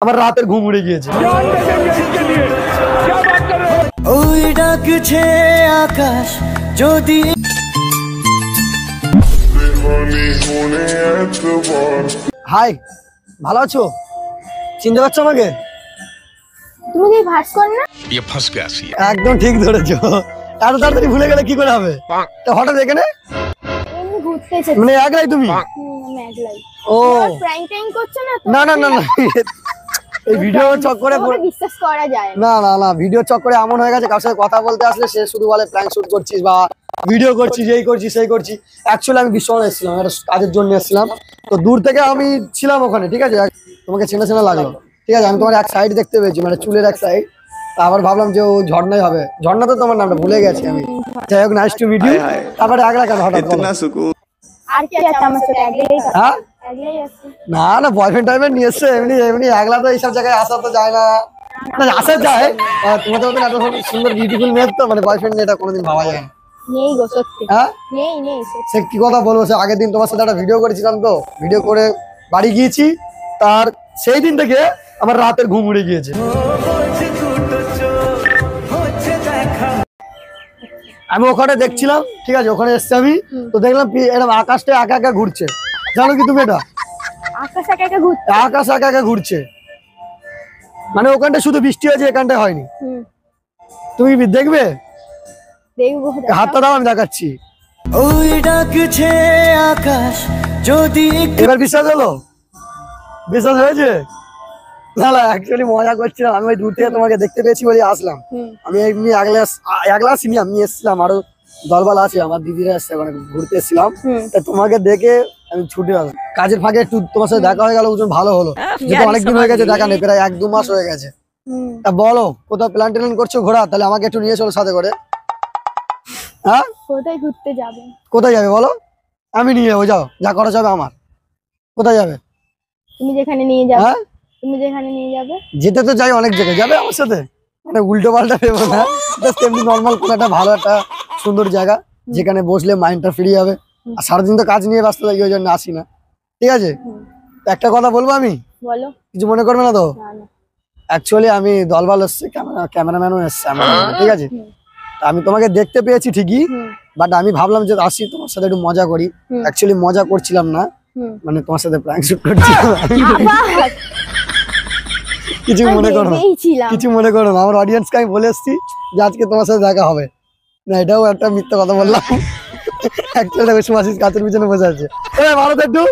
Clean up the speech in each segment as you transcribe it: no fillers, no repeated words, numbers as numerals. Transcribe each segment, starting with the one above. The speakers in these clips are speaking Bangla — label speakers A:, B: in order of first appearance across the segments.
A: আমার রাতের ঘুম উড়ে গিয়েছে।
B: ওই ডাকছে আকাশ যদি
A: হাই, ভালো আছো? চিনতে পারছো আমাকে?
C: তুমি কি ভাস্কর না?
A: একদম ঠিক ধরেছো। এত তাড়াতাড়ি ভুলে গেলে কি করে হবে? তো হঠাৎ এখানে
C: এমনি ঘুরতে এসেছি।
A: মানে একলাই তুমি?
C: আমি একলাই।
A: ও
C: প্র্যাঙ্ক ট্যাঙ্ক করছো না তো?
A: না না না না, এই ভিডিও চক্করে
C: বিশ্বাস করা যায়
A: না। না না, ভিডিও চক্করে এমন হয়ে গেছে, কার সাথে কথা বলতে আসলে সে শুধু বলে প্র্যাঙ্ক শুট করছিস বা ভিডিও করছিস, এই করছিস সেই করছিস। অ্যাকচুয়ালি আমি বিশ্বনাথ এসেছিলাম, একটা কাজের জন্য এসেছিলাম। তো দূর থেকে আমি ছিলাম ওখানে, ঠিক আছে, তোমাকে চেনা চেনা লাগলো, ঠিক আছে। আমি তোমার এক সাইড দেখতে পেয়েছি, মানে চুলের এক সাইড। আবার ভাবলাম যে ও ঝর্ণাই হবে। ঝর্ণা তো তোমার নামটা ভুলে গেছি আমি। যাই হোক, নাইস টু মিট ইউ। তারপরে আগলা কেন হঠাৎ?
C: আর কি আছে আমার সাথে?
A: হ্যাঁ
C: একলাই আছে।
A: না না, বয়ফ্রেন্ড টাইপের নিয়ে এসছে। এমনি এমনি একলা তো এইসব জায়গায় আসা তো যায় না। না আসা যায়, তোমাদের মতন এত সুন্দর বিউটিফুল মেয়ে তো, মানে বয়ফ্রেন্ড নিয়ে এটা কোনোদিন ভাবা যায় না।
C: নেই গো, সত্যি
A: হ্যাঁ
C: নেই
A: সে কি কথা বলবো? সে আগের দিন তোমার সাথে একটা ভিডিও করেছিলাম, তো ভিডিও করে বাড়ি গিয়েছি, তার সেই দিন থেকে আমার রাতের ঘুম উড়ে গিয়েছে। আমি ওখানে দেখছিলাম, ঠিক আছে, ওখানে এসছি আমি, তো দেখলাম এরকম আকাশটা একা একা ঘুরছে। জানো কি তুমি এটা?
C: আকাশ একা একা ঘুরছে।
A: আকাশ একা একা ঘুরছে, মানে ওখানটা শুধু বৃষ্টি হয়েছে, এখানটায় হয়নি। তুমি দেখবে?
C: দেখবো,
A: হাতটা দাও, আমি দেখাচ্ছি।
B: ওই ডাকছে আকাশ যদি
A: এবার বিশ্বাস হলো? বিশ্বাস হয়েছে? না না, অ্যাকচুয়ালি মজা করছিলাম। আমি ওই দূর থেকে তোমাকে দেখতে পেয়েছি বলে আসলাম। আমি এমনি একলা আসিনি, আমি এসেছিলাম, আরো দলবল আছে, আমার দিদিরা এসছে, মানে ঘুরতে এসেছিলাম। তা তোমাকে দেখে আমি ছুটে আসলাম। কাজের ফাঁকে একটু তোমার সাথে দেখা হয়ে গেল, ওজন ভালো হলো। যেটা অনেকদিন হয়ে গেছে দেখা নেই, প্রায় 1-2 মাস হয়ে গেছে। তা বলো, কোথাও প্ল্যান ট্যান করছো ঘোরা? তাহলে আমাকে একটু নিয়ে চলো সাথে করে। হ্যাঁ,
C: কোথায় ঘুরতে যাবে?
A: কোথায় যাবে বলো? আমি নিয়ে যাবো, যাও, যা করা যাবে আমার। কোথায় যাবে?
C: তুমি যেখানে নিয়ে যাবে।
A: হ্যাঁ,
C: তুমি যেখানে নিয়ে যাবে।
A: যেতে তো যাই অনেক জায়গায়, যাবে আমার সাথে? মানে উল্টো পাল্টা ভেবো না, জাস্ট এমনি নর্মাল কোনো একটা ভালো একটা সুন্দর জায়গা, যেখানে বসলে মাইন্ডটা ফ্রি হবে। আর সারাদিন তো কাজ নিয়ে ব্যস্ত থাকি, ওই জন্য আসি না, ঠিক আছে। একটা কথা বলবো আমি,
C: বলো।
A: কিছু মনে করবে না তো?
C: না না।
A: অ্যাকচুয়ালি আমি দলবল এসছে, ক্যামেরাম্যানও এসছে আমার, ঠিক আছে। আমি তোমাকে দেখতে পেয়েছি ঠিকই, বাট আমি ভাবলাম যে আসি তোমার সাথে একটু মজা করি। অ্যাকচুয়ালি মজা করছিলাম না, মানে তোমার সাথে প্র্যাঙ্ক শুট করছিলাম। কিছু মনে করো না, কিছু মনে করো না। আমার অডিয়েন্সকে আমি বলে এসছি যে আজকে তোমার সাথে দেখা হবে না। এটাও একটা মিথ্যা কথা বললাম। অ্যাকচুয়ালি দেখো, সুভাষিস কাচের পিছনে বসে আছে। ভালো তো একটু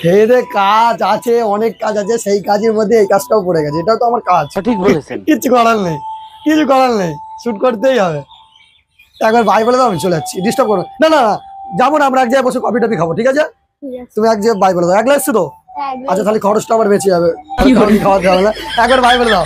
A: খেয়ে দে, কাজ আছে, অনেক কাজ আছে, সেই কাজের মধ্যে এই কাজটাও পড়ে গেছে। এটাও তো আমার কাজ, ঠিক বলেছেন। কিছু করার নেই, কিছু করার নেই, শুট করতেই হবে। একবার ভাই বলে দাও, আমি চলে যাচ্ছি, ডিস্টার্ব করো না। না না, যাবো না, আমরা এক জায়গায় বসে কফি টফি খাবো, ঠিক আছে। তুমি এক জায়গায় ভাই বলে দাও, একলা এসছো তো? আচ্ছা, তাহলে খরচটা আবার বেঁচে যাবে, খাওয়াতে হবে না। একবার ভাই বলে দাও।